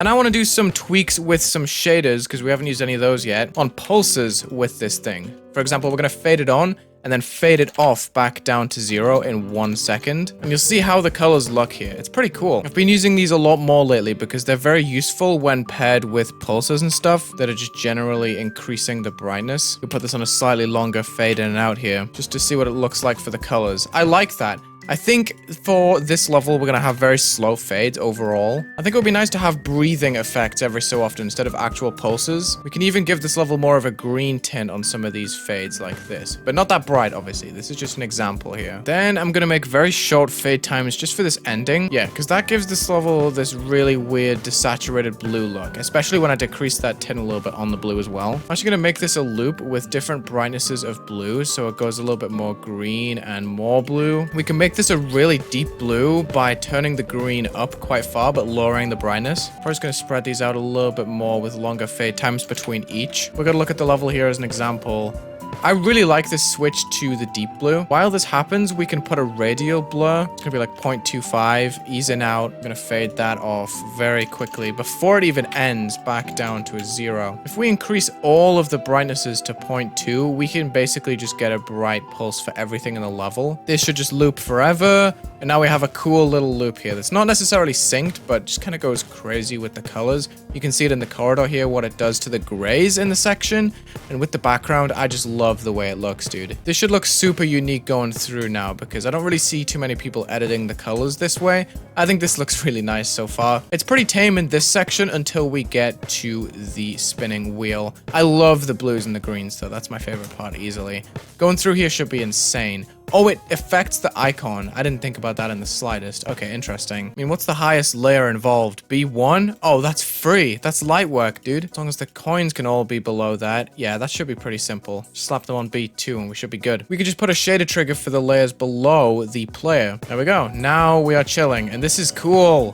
And I want to do some tweaks with some shaders, because we haven't used any of those yet, on pulses with this thing. For example, we're going to fade it on, and then fade it off back down to 0 in 1 second. And you'll see how the colors look here. It's pretty cool. I've been using these a lot more lately because they're very useful when paired with pulses and stuff that are just generally increasing the brightness. We'll put this on a slightly longer fade in and out here just to see what it looks like for the colors. I like that. I think for this level, we're going to have very slow fades overall. I think it would be nice to have breathing effects every so often instead of actual pulses. We can even give this level more of a green tint on some of these fades like this. But not that bright, obviously. This is just an example here. Then I'm going to make very short fade times just for this ending. Yeah, because that gives this level this really weird desaturated blue look, especially when I decrease that tint a little bit on the blue as well. I'm actually going to make this a loop with different brightnesses of blue, so it goes a little bit more green and more blue. We can make this a really deep blue by turning the green up quite far but lowering the brightness. I'm just going to spread these out a little bit more with longer fade times between each. We're going to look at the level here as an example. I really like this switch to the deep blue. While this happens, we can put a radial blur. It's gonna be like 0.25, ease in out. I'm gonna fade that off very quickly before it even ends back down to a 0. If we increase all of the brightnesses to 0.2, we can basically just get a bright pulse for everything in the level. This should just loop forever. And now we have a cool little loop here that's not necessarily synced, but just kind of goes crazy with the colors. You can see it in the corridor here, what it does to the grays in the section. And with the background, I just love the way it looks, dude. This should look super unique going through now because I don't really see too many people editing the colors this way. I think this looks really nice so far. It's pretty tame in this section until we get to the spinning wheel. I love the blues and the greens though. That's my favorite part easily. Going through here should be insane. Oh, it affects the icon. I didn't think about that in the slightest. Okay, interesting. I mean, what's the highest layer involved? B1? Oh, that's free. That's light work, dude. As long as the coins can all be below that. Yeah, that should be pretty simple. Just slap them on B2 and we should be good. We could just put a shader trigger for the layers below the player. There we go. Now we are chilling. And this is cool.